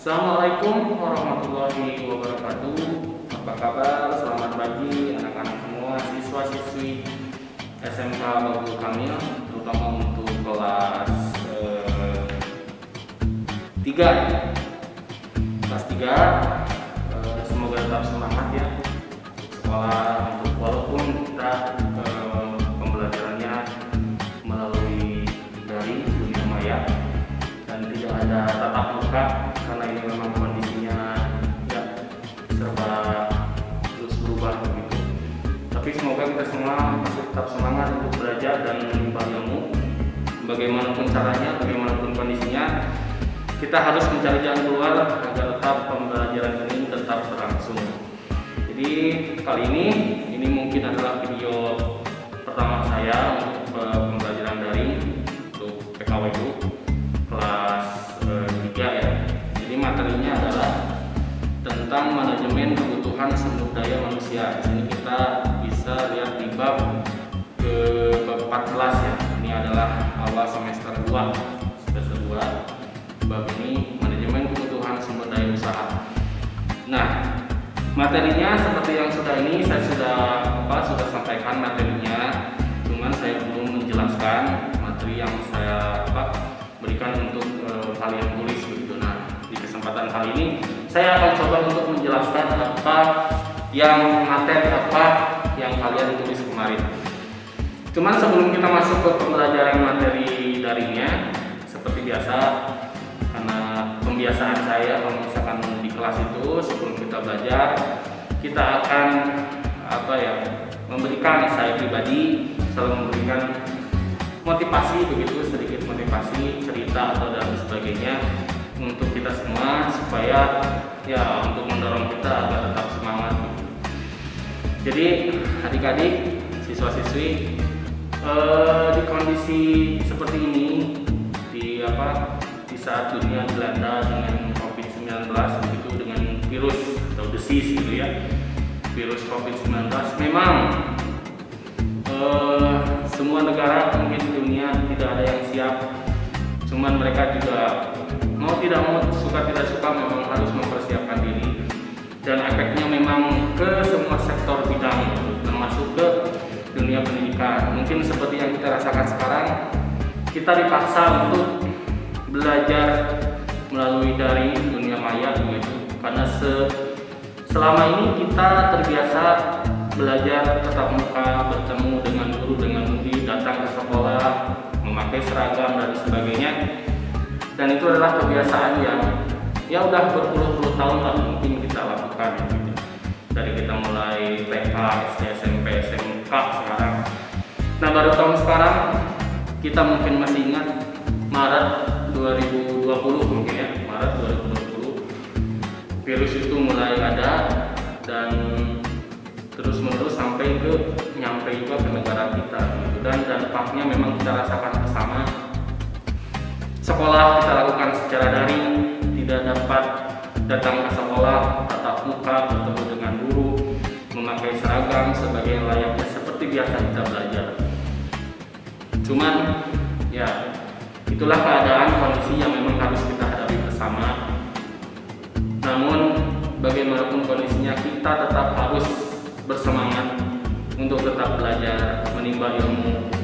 Assalamualaikum warahmatullahi wabarakatuh. Apa kabar? Selamat pagi anak-anak semua, siswa-siswi SMK Babul Kamil, terutama untuk kelas 3. Kelas 3, semoga tetap semangat ya sekolah, untuk walaupun kita pembelajarannya melalui dari dunia maya dan tidak ada tatap muka, karena ini memang kondisinya ya serba terus berubah begitu. Tapi semoga kita semua masih tetap semangat untuk belajar dan menimba ilmu. Bagaimanapun caranya, bagaimanapun kondisinya, kita harus mencari jalan keluar agar tetap pembelajaran ini tetap berlangsung. Jadi kali ini mungkin adalah video pertama saya untuk pembelajaran daring untuk PKWU kelas 3 ya. Jadi materinya adalah tentang manajemen kebutuhan sumber daya manusia. Di sini kita bisa lihat di bab ke-14 ya. Ini adalah awal semester 2. Semester 2. Bab ini manajemen kebutuhan sumber daya usaha. Nah, materinya seperti yang saya sudah sampaikan materinya. Cuman saya belum menjelaskan materi yang saya berikan untuk kalian tulis begitu. Nah, di kesempatan kali ini saya akan coba untuk menjelaskan materi apa yang kalian tulis kemarin. Cuman sebelum kita masuk ke pembelajaran materi daringnya, seperti biasa, karena pembiasaan saya kalau misalkan di kelas itu sebelum kita belajar, kita akan memberikan, saya pribadi selalu memberikan motivasi begitu, sedikit motivasi, cerita atau dan sebagainya untuk kita semua, supaya ya untuk mendorong kita agar tetap semangat. Jadi adik-adik, siswa-siswi, di kondisi seperti ini, di saat dunia dilanda dengan COVID-19 begitu, dengan virus atau disease gitu ya, virus COVID-19, memang semua negara mungkin di dunia tidak ada yang siap. Cuman mereka juga mau tidak mau, suka tidak suka, memang harus mempersiapkan diri, dan efeknya memang ke semua sektor bidang, termasuk ke dunia pendidikan. Mungkin seperti yang kita rasakan sekarang, kita dipaksa untuk belajar melalui daring dunia maya begitu, karena selama ini kita terbiasa belajar tatap muka, bertemu dengan guru, dengan murid, datang ke sekolah, memakai seragam dan sebagainya. Dan itu adalah kebiasaan yang ya udah berpuluh-puluh tahun lah mungkin kita lakukan gitu. Dari kita mulai TK, SD, SMP, SMK sekarang. Nah, baru tahun sekarang kita mungkin masih ingat Maret 2020 mungkin ya, Maret 2020 virus itu mulai ada dan terus menerus sampai nyampe juga ke negara kita gitu. Dan dampaknya memang kita rasakan bersama. Sekolah kita lakukan secara daring, tidak dapat datang ke sekolah tatap muka, bertemu dengan guru, memakai seragam sebagai layaknya seperti biasa kita belajar. Cuman ya itulah keadaan, kondisi yang memang harus kita hadapi bersama. Namun bagaimanapun kondisinya, kita tetap harus bersemangat untuk tetap belajar, menimba ilmu.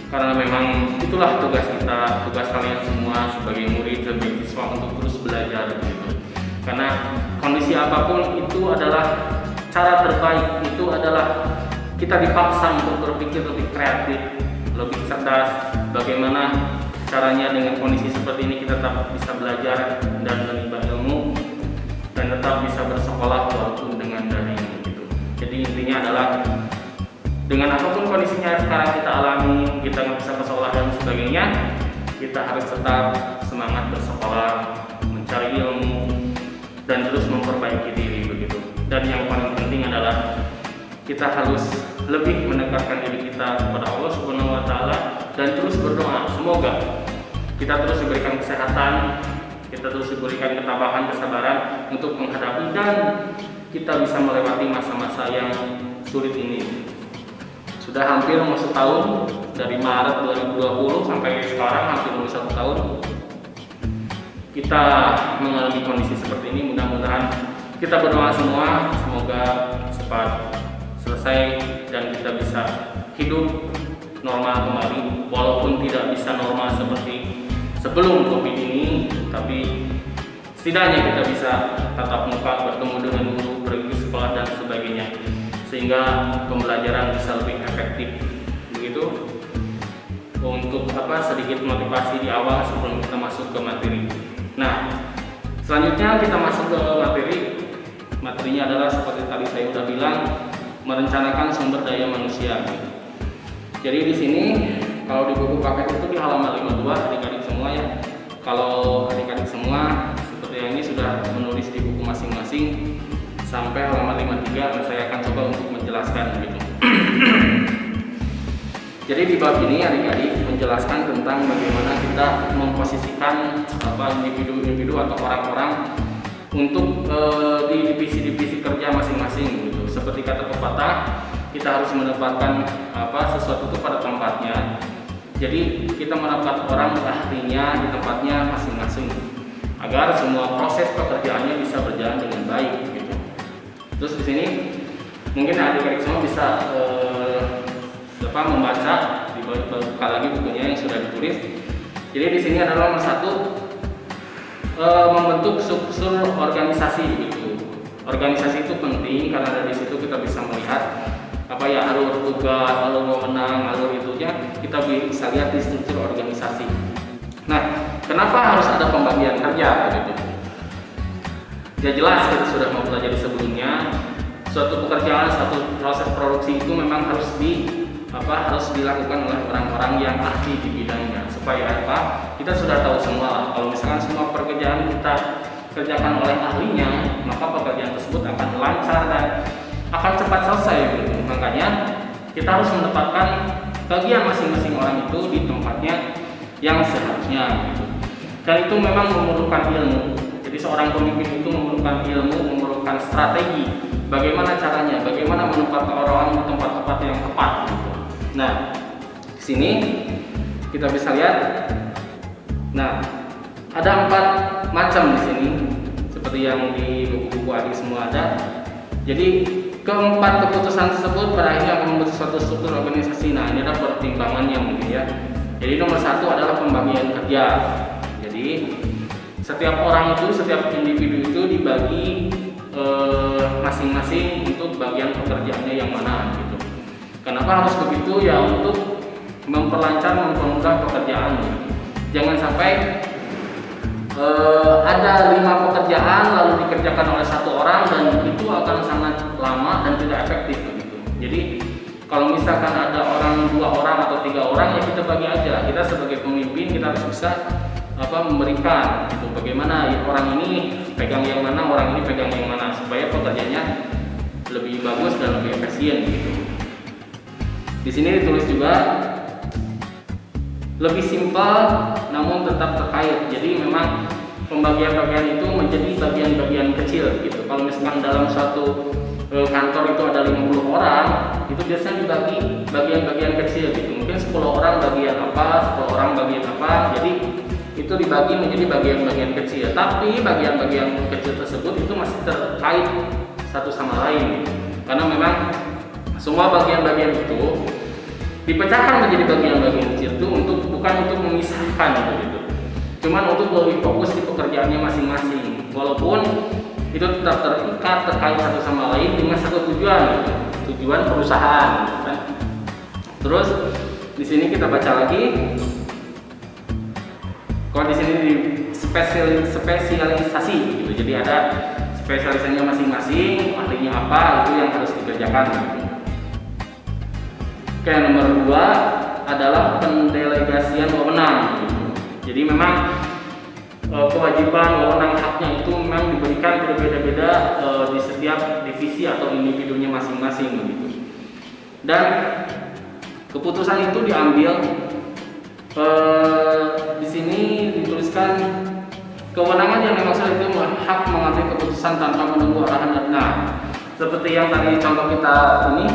Karena memang itulah tugas kita, tugas kalian semua sebagai murid dan siswa untuk terus belajar gitu. Karena kondisi apapun itu adalah cara terbaik, itu adalah kita dipaksa untuk berpikir lebih kreatif, lebih cerdas. Bagaimana caranya dengan kondisi seperti ini kita tetap bisa belajar dan menimba ilmu, dan tetap bisa bersekolah walaupun dengan daring gitu. Jadi intinya adalah dengan apapun kondisinya sekarang kita alami, kita nggak bisa ke sekolah dan sebagainya, kita harus tetap semangat bersekolah, mencari ilmu, dan terus memperbaiki diri begitu. Dan yang paling penting adalah kita harus lebih mendekatkan diri kita kepada Allah Subhanahu wa Ta'ala, dan terus berdoa semoga kita terus diberikan kesehatan, kita terus diberikan ketabahan, kesabaran untuk menghadapi dan kita bisa melewati masa-masa yang sulit ini. Sudah hampir mau setahun, dari Maret 2020 sampai sekarang hampir mau 1 tahun. kita mengalami kondisi seperti ini. Mudah-mudahan kita berdoa semua semoga cepat selesai dan kita bisa hidup normal kembali, walaupun tidak bisa normal seperti sebelum COVID ini, tapi setidaknya kita bisa tatap muka, bertemu dengan guru, pergi ke sekolah dan sebagainya, sehingga pembelajaran bisa lebih efektif. Begitu untuk sedikit motivasi di awal sebelum kita masuk ke materi. Nah, selanjutnya kita masuk ke materi. Materinya adalah seperti tadi saya sudah bilang, merencanakan sumber daya manusia. Jadi di sini kalau di buku paket itu di halaman 52 adik-adik semua ya. Kalau adik-adik semua seperti yang ini sudah menulis di buku masing-masing sampai halaman 53, saya akan coba untuk menjelaskan gitu. Jadi di bab ini adik-adik menjelaskan tentang bagaimana kita memposisikan individu-individu atau orang-orang untuk di divisi-divisi kerja masing-masing gitu. Seperti kata pepatah, kita harus menempatkan sesuatu itu pada tempatnya. Jadi kita menempatkan orang ahlinya di tempatnya masing-masing agar semua proses pekerjaannya bisa berjalan dengan baik gitu. Terus di sini mungkin adik-adik semua bisa membaca, dibuka lagi bukunya yang sudah ditulis. Jadi di sini adalah nomor 1, membentuk struktur organisasi gitu. Organisasi itu penting karena dari situ kita bisa melihat alur tugas, alur wewenang, alur itunya kita bisa lihat di struktur organisasi. Nah, kenapa harus ada pembagian kerja begitu? Ya jelas kita sudah mempelajari sebelumnya, suatu pekerjaan, satu proses produksi itu memang harus dilakukan oleh orang-orang yang ahli di bidangnya. Supaya kita sudah tahu semua, kalau misalkan semua pekerjaan kita kerjakan oleh ahlinya, maka pekerjaan tersebut akan lancar dan akan cepat selesai gitu. Makanya kita harus menempatkan bagian masing-masing orang itu di tempatnya yang seharusnya gitu. Dan itu memang memerlukan ilmu. Jadi seorang pemimpin itu memerlukan ilmu, memerlukan strategi. Bagaimana caranya? Bagaimana menempatkan orang di tempat-tempat yang tepat gitu. Nah, di sini kita bisa lihat. Nah, ada 4 macam di sini seperti yang di buku-buku adik semua ada. Jadi keempat keputusan tersebut pada akhirnya akan membentuk suatu struktur organisasi. Nah, ini adalah pertimbangannya mungkin ya. Jadi nomor 1 adalah pembagian kerja. Jadi setiap orang itu, setiap individu itu dibagi masing-masing untuk bagian pekerjaannya yang mana gitu. Kenapa harus begitu? Ya untuk memperlancar, mempermudah pekerjaan. Jangan sampai ada 5 pekerjaan lalu dikerjakan oleh 1 orang dan itu akan sangat lama dan tidak efektif begitu. Jadi kalau misalkan ada 2 orang atau 3 orang ya kita bagi aja. Kita sebagai pemimpin kita harus bisa memberikan gitu. Bagaimana orang ini pegang yang mana, orang ini pegang yang mana supaya pekerjaannya lebih bagus dan lebih efisien gitu. Di sini ditulis juga lebih simpel namun tetap terkait. Jadi memang pembagian-bagian itu menjadi bagian-bagian kecil gitu. Kalau misalkan dalam suatu kantor itu ada 50 orang, itu biasanya dibagi bagian-bagian kecil gitu. Mungkin 10 orang bagian apa, 10 orang bagian apa. Jadi itu dibagi menjadi bagian-bagian kecil. Tapi bagian-bagian kecil tersebut itu masih terkait satu sama lain gitu. Karena memang semua bagian-bagian itu dipecahkan menjadi bagian-bagian kecil itu bukan untuk memisahkan gitu. Cuman untuk lebih fokus di pekerjaannya masing-masing. Walaupun itu tetap terikat, terkait satu sama lain dengan satu tujuan gitu. Tujuan perusahaan gitu kan. Terus di sini kita baca lagi. Kalau di sini di spesialisasi gitu. Jadi ada spesialisasinya masing-masing, ahlinya apa itu yang harus dikerjakan gitu. Oke, nomor 2 adalah pendelegasian wewenang. Jadi memang kewajiban, wewenang, haknya itu memang diberikan berbeda-beda di setiap divisi atau individunya masing-masing begitu. Dan keputusan itu diambil di sini dituliskan kewenangan yang dimaksud itu hak mengambil keputusan tanpa menunggu arahan. Nah, seperti yang tadi contoh kita ini.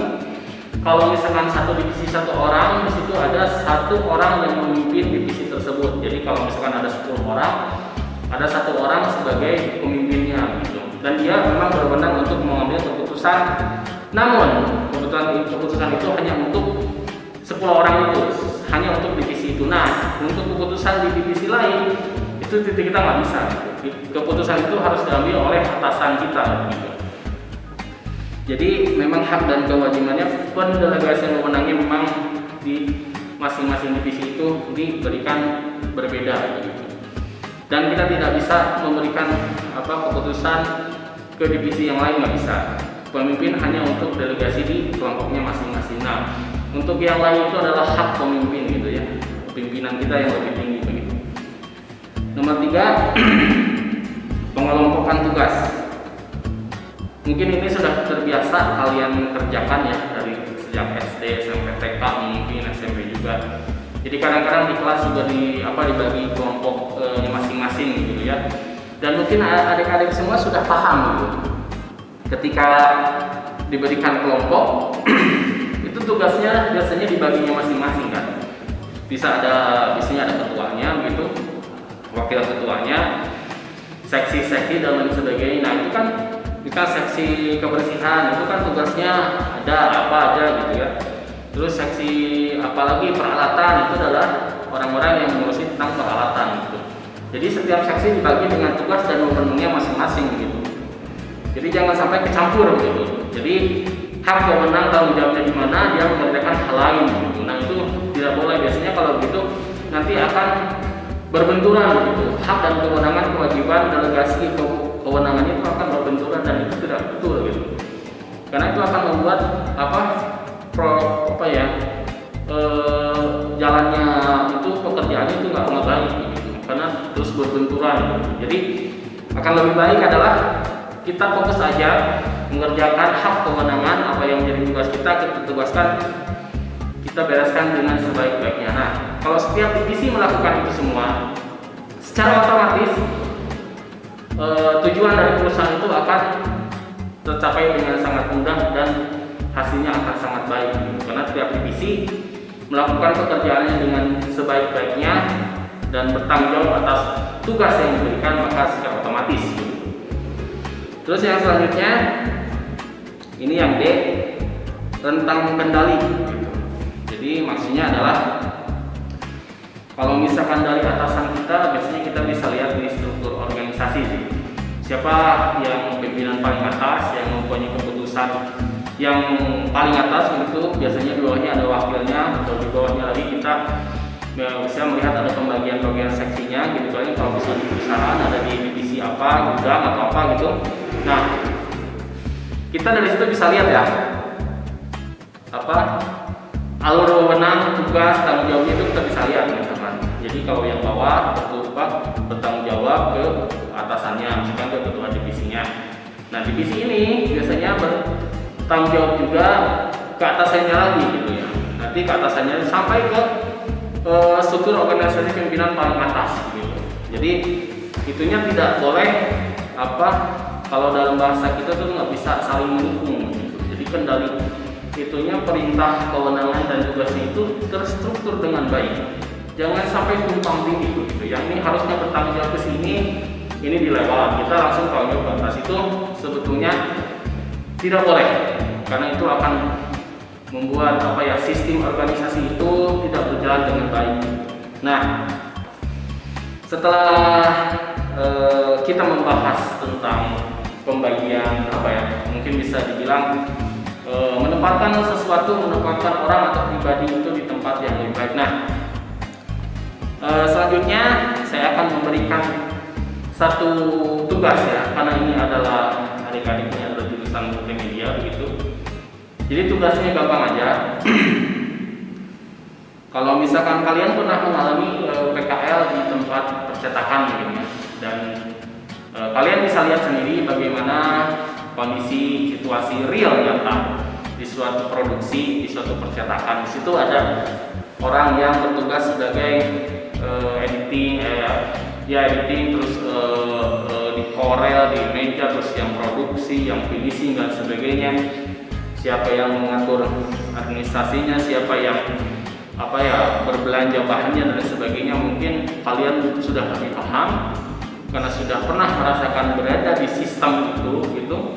Kalau misalkan satu divisi 1 orang, di situ ada 1 orang yang memimpin divisi tersebut. Jadi kalau misalkan ada 10 orang, ada satu orang sebagai pemimpinnya gitu, dan dia memang berwenang untuk mengambil keputusan. Namun keputusan itu hanya untuk 10 orang itu, hanya untuk divisi itu. Nah, untuk keputusan di divisi lain itu kita nggak bisa. Keputusan itu harus diambil oleh atasan kita gitu. Jadi memang hak dan kewajibannya pendelegasian wewenangnya memang di masing-masing divisi itu diberikan berbeda gitu. Dan kita tidak bisa memberikan keputusan ke divisi yang lain, nggak bisa. Pemimpin hanya untuk delegasi di kelompoknya masing-masing. Nah, untuk yang lain itu adalah hak pemimpin gitu ya, pimpinan kita yang lebih tinggi begitu. Nomor 3, pengelompokan tugas. Mungkin ini sudah terbiasa kalian kerjakan ya dari sejak SD, SMP, TK, mungkin SMP juga. Jadi kadang-kadang di kelas juga dibagi kelompok masing-masing gitu ya. Dan mungkin adik-adik semua sudah paham gitu. Ketika diberikan kelompok itu tugasnya biasanya dibaginya masing-masing kan. Biasanya ada ketuanya gitu, wakil ketuanya, seksi-seksi dan lain sebagainya. Nah, itu kan seksi kebersihan itu kan tugasnya ada apa aja gitu ya. Terus seksi apalagi peralatan itu adalah orang-orang yang mengurusi tentang peralatan gitu. Jadi setiap seksi dibagi dengan tugas dan wewenangnya masing-masing gitu. Jadi jangan sampai kecampur gitu. Jadi hak wewenang tanggung jawabnya di mana, dia mengerjakan hal lain gitu. Nah, itu tidak boleh. Biasanya kalau gitu nanti akan berbenturan gitu. Hak dan kewenangan, kewajiban, delegasi kewenangan itu akan berbenturan dan itu tidak betul gitu. Karena itu akan membuat jalannya itu pekerjaannya itu nggak baik gitu. Karena terus berbenturan gitu. Jadi akan lebih baik adalah kita fokus aja mengerjakan hak kewenangan, apa yang menjadi tugas kita tugaskan, kita bereskan dengan sebaik-baiknya. Nah, kalau setiap divisi melakukan itu semua, secara otomatis tujuan dari perusahaan itu akan tercapai dengan sangat mudah dan hasilnya akan sangat baik. Karena setiap divisi melakukan pekerjaannya dengan sebaik-baiknya dan bertanggung jawab atas tugas yang diberikan, maka secara otomatis. Terus yang selanjutnya, ini yang D, rentang kendali. Jadi maksudnya adalah kalau misalkan dari atasan kita, biasanya kita bisa lihat di struktur organisasi sih. Siapa yang pimpinan paling atas, yang mempunyai keputusan yang paling atas itu biasanya di bawahnya ada wakilnya, atau di bawahnya lagi kita bisa melihat ada pembagian seksinya gitu kan. Kalau misalnya di perusahaan ada di divisi apa, gudang atau apa gitu. Nah, kita dari situ bisa lihat ya alur wewenang, tugas, tanggung jawabnya itu kita bisa lihat misalkan. Jadi kalau yang bawah bertanggung jawab ke atasannya, misalkan ke ketua divisinya. Nah, divisi ini biasanya bertanggung jawab juga ke atasannya lagi gitu ya. Nanti ke atasannya sampai ke struktur organisasi pimpinan paling atas gitu. Jadi itunya tidak boleh kalau dalam bahasa kita tuh nggak bisa saling mendukung gitu. Jadi kendali itunya, perintah, kewenangan dan tugasnya itu terstruktur dengan baik. Jangan sampai tumpang tindih gitu. Yang ini harusnya bertanggung jawab ke sini, ini dilewat. Kita langsung tanggung jawab atas itu sebetulnya tidak boleh. Karena itu akan membuat sistem organisasi itu tidak berjalan dengan baik. Nah, setelah kita membahas tentang pembagian mungkin bisa dibilang menempatkan orang atau pribadi itu di tempat yang lebih baik. Nah, selanjutnya saya akan memberikan satu tugas ya, karena ini adalah adik-adiknya adalah jurusan multimedia begitu. Jadi tugasnya gampang aja. Kalau misalkan kalian pernah mengalami PKL di tempat percetakan gitu ya, dan kalian bisa lihat sendiri bagaimana kondisi situasi real nyata di suatu produksi, di suatu percetakan. Di situ ada orang yang bertugas sebagai editing, terus di korel, di meja, terus yang produksi, yang finishing dan sebagainya. Siapa yang mengatur administrasinya, siapa yang berbelanja bahannya dan sebagainya. Mungkin kalian sudah lebih paham. karena sudah pernah merasakan berada di sistem itu gitu.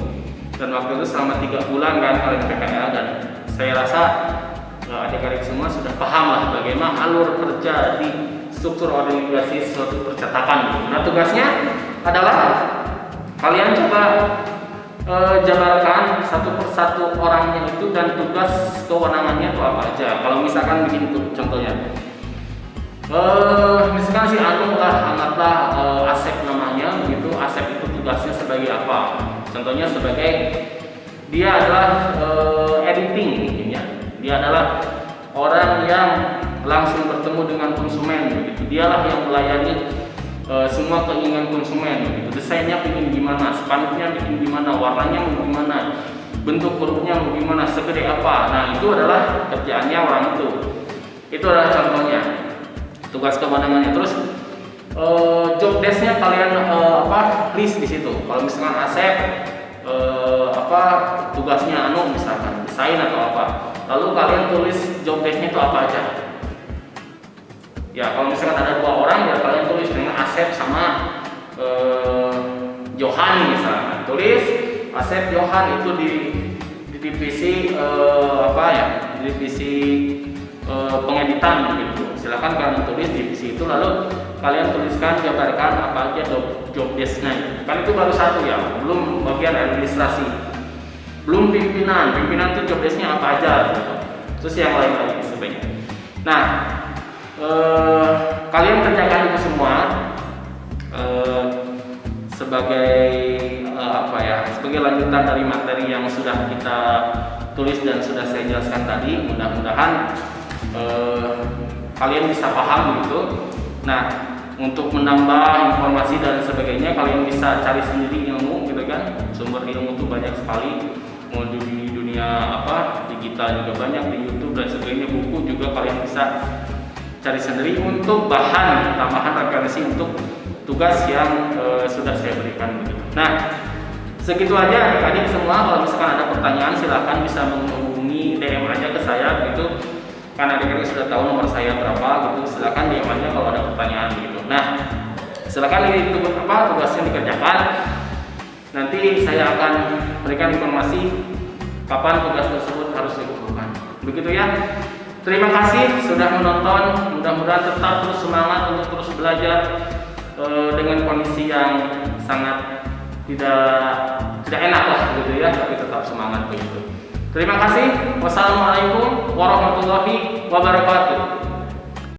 Dan waktu itu selama 3 bulan kan kalian PKL, dan saya rasa adik-adik semua sudah paham lah bagaimana alur kerja di struktur organisasi suatu percetakan gitu. Nah, tugasnya adalah kalian coba jabarkan satu persatu orangnya itu dan tugas kewenangannya itu apa aja. Kalau misalkan begini tuh contohnya, misalkan si Anu lah, anggaplah Asep namanya begitu. Asep itu tugasnya sebagai apa? Contohnya sebagai dia adalah editing mungkin ya. Dia adalah orang yang langsung bertemu dengan konsumen begitu. Dialah yang melayani semua keinginan konsumen begitu. Desainnya ingin gimana, spanduknya bikin gimana, warnanya mau gimana, bentuk hurufnya mau gimana, segede apa. Nah, itu adalah kerjaannya orang itu. Itu adalah contohnya tugas kewenangannya. Terus job desk-nya kalian list di situ. Kalau misalkan Asep tugasnya Anu misalkan desain atau apa, lalu kalian tulis job desk-nya itu apa aja. Ya, kalau misalkan ada 2 orang ya kalian tulis dengan Asep sama Johan misalkan. Tulis Asep Johan itu di divisi di divisi pengeditan gitu. Silakan kalian tulis divisi itu, lalu kalian tuliskan, jabarkan apa aja job desk-nya. Kan itu baru satu ya, belum bagian administrasi, belum pimpinan itu job desk-nya apa aja gitu. Terus yang lain lagi sebenarnya. Nah, kalian kerjakan itu semua sebagai sebagai lanjutan dari materi yang sudah kita tulis dan sudah saya jelaskan tadi. Mudah-mudahan kalian bisa paham gitu. Nah, untuk menambah informasi dan sebagainya kalian bisa cari sendiri ilmu gitu kan. Sumber ilmu itu banyak sekali, mau di dunia digital juga banyak, di YouTube dan sebagainya. Buku juga kalian bisa cari sendiri untuk bahan tambahan referensi untuk tugas yang sudah saya berikan begitu. Nah, segitu aja adik-adik semua. Kalau misalkan ada pertanyaan silahkan bisa menghubungi DM aja ke saya gitu. Karena adik-adik sudah tahu nomor saya berapa gitu. Silahkan DM aja kalau ada pertanyaan gitu. Nah, silahkan ini tugasnya dikerjakan. Nanti saya akan berikan informasi kapan tugas tersebut harus dilakukan. Begitu ya. Terima kasih sudah menonton. Mudah-mudahan tetap terus semangat untuk terus belajar dengan kondisi yang sangat tidak enak lah gitu ya, tapi tetap semangat begitu. Terima kasih. Wassalamualaikum warahmatullahi wabarakatuh.